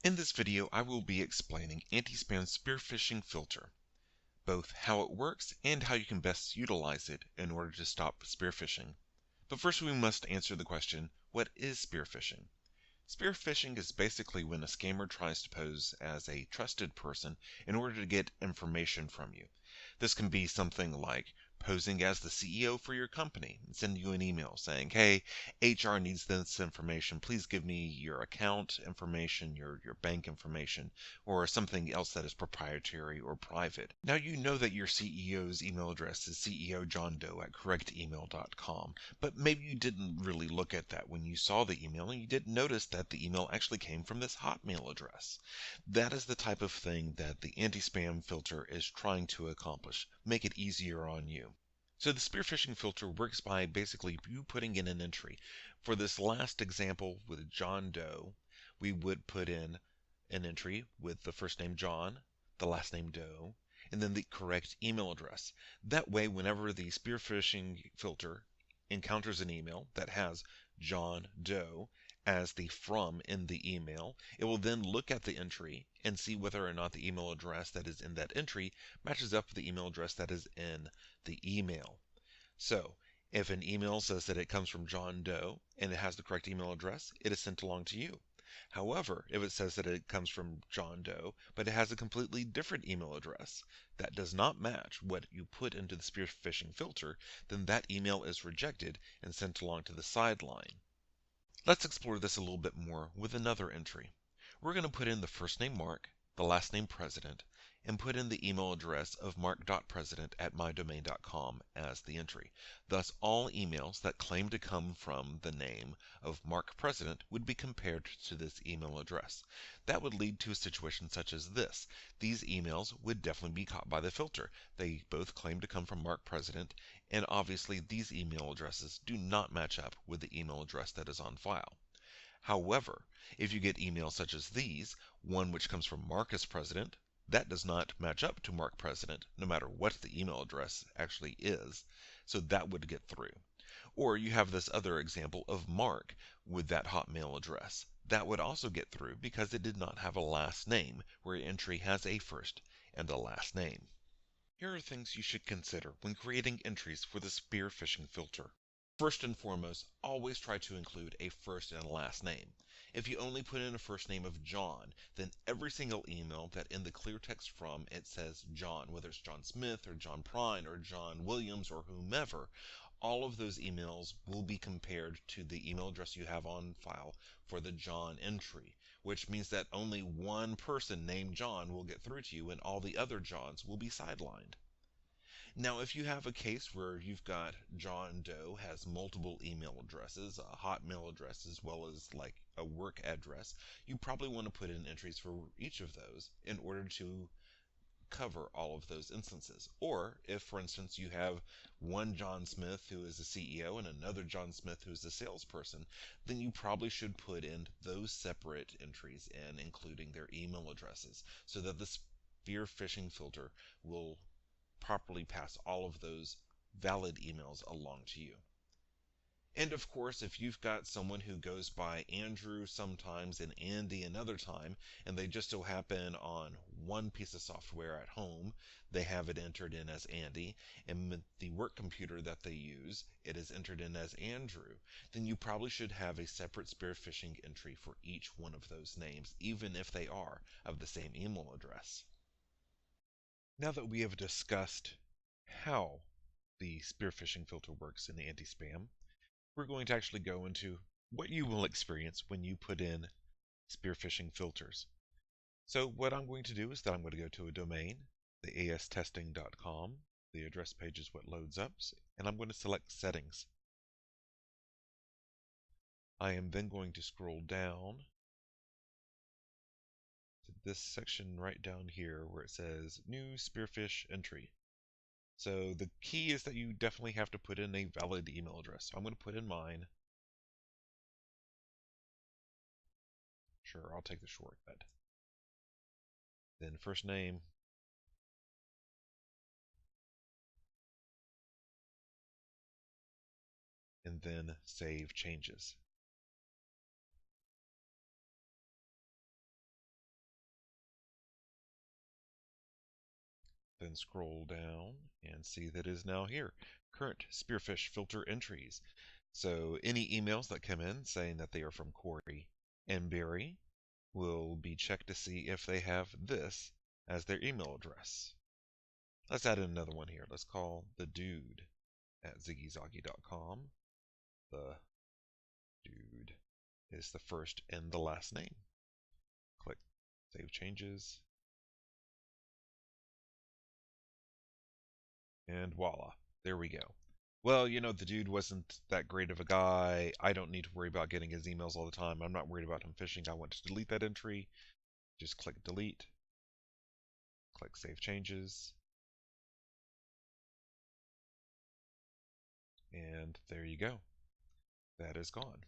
In this video, I will be explaining AnteSpam's spearphishing filter, both how it works and how you can best utilize it in order to stop spearphishing. But first we must answer the question, what is spearphishing? Spearphishing is basically when a scammer tries to pose as a trusted person in order to get information from you. This can be something like posing as the CEO for your company and sending you an email saying, hey, HR needs this information. Please give me your account information, your bank information, or something else that is proprietary or private. Now you know that your CEO's email address is ceojohndoe@correctemail.com, but maybe you didn't really look at that when you saw the email and you didn't notice that the email actually came from this Hotmail address. That is the type of thing that the anti-spam filter is trying to accomplish, make it easier on you. So the spearphishing filter works by basically you putting in an entry. For this last example with John Doe, we would put in an entry with the first name John, the last name Doe, and then the correct email address. That way, whenever the spearphishing filter encounters an email that has John Doe as the from in the email, it will then look at the entry and see whether or not the email address that is in that entry matches up with the email address that is in the email. So, if an email says that it comes from John Doe and it has the correct email address, it is sent along to you. However, if it says that it comes from John Doe, but it has a completely different email address that does not match what you put into the spearphishing filter, then that email is rejected and sent along to the sideline. Let's explore this a little bit more with another entry. We're going to put in the first name Mark, the last name President, and put in the email address of mark.president@mydomain.com as the entry. Thus, all emails that claim to come from the name of Mark President would be compared to this email address. That would lead to a situation such as this. These emails would definitely be caught by the filter. They both claim to come from Mark President, and obviously these email addresses do not match up with the email address that is on file. However, if you get emails such as these, one which comes from Marcus President, that does not match up to Mark President, no matter what the email address actually is, so that would get through. Or you have this other example of Mark with that Hotmail address. That would also get through because it did not have a last name, where an entry has a first and a last name. Here are things you should consider when creating entries for the spearphishing filter. First and foremost, always try to include a first and a last name. If you only put in a first name of John, then every single email that in the clear text from it says John, whether it's John Smith or John Prine or John Williams or whomever, all of those emails will be compared to the email address you have on file for the John entry, which means that only one person named John will get through to you and all the other Johns will be sidelined. Now, if you have a case where you've got John Doe has multiple email addresses, a Hotmail address, as well as like a work address, you probably want to put in entries for each of those in order to cover all of those instances. Or if, for instance, you have one John Smith who is a CEO and another John Smith who is a salesperson, then you probably should put in those separate entries in, including their email addresses, so that the spearphishing filter will properly pass all of those valid emails along to you. And of course, if you've got someone who goes by Andrew sometimes and Andy another time, and they just so happen on one piece of software at home, they have it entered in as Andy, and the work computer that they use, it is entered in as Andrew, then you probably should have a separate spearphishing entry for each one of those names, even if they are of the same email address. Now that we have discussed how the spearphishing filter works in the anti-spam, we're going to actually go into what you will experience when you put in spearphishing filters. So what I'm going to do is that I'm going to go to a domain, the astesting.com. The address page is what loads up, and I'm going to select settings. I am then going to scroll down to this section right down here where it says new spearfish entry. So the key is that you definitely have to put in a valid email address. So I'm going to put in mine. Sure, I'll take the shortcut. Then first name. And then save changes. Then scroll down and see that it is now here. Current Spearfish filter entries. So any emails that come in saying that they are from Corey and Barry will be checked to see if they have this as their email address. Let's add in another one here. Let's call the dude at ziggyzoggy.com. The dude is the first and the last name. Click Save Changes. And voila, there we go. Well, the dude wasn't that great of a guy. I don't need to worry about getting his emails all the time. I'm not worried about him phishing. I want to delete that entry. Just click Delete. Click Save Changes. And there you go. That is gone.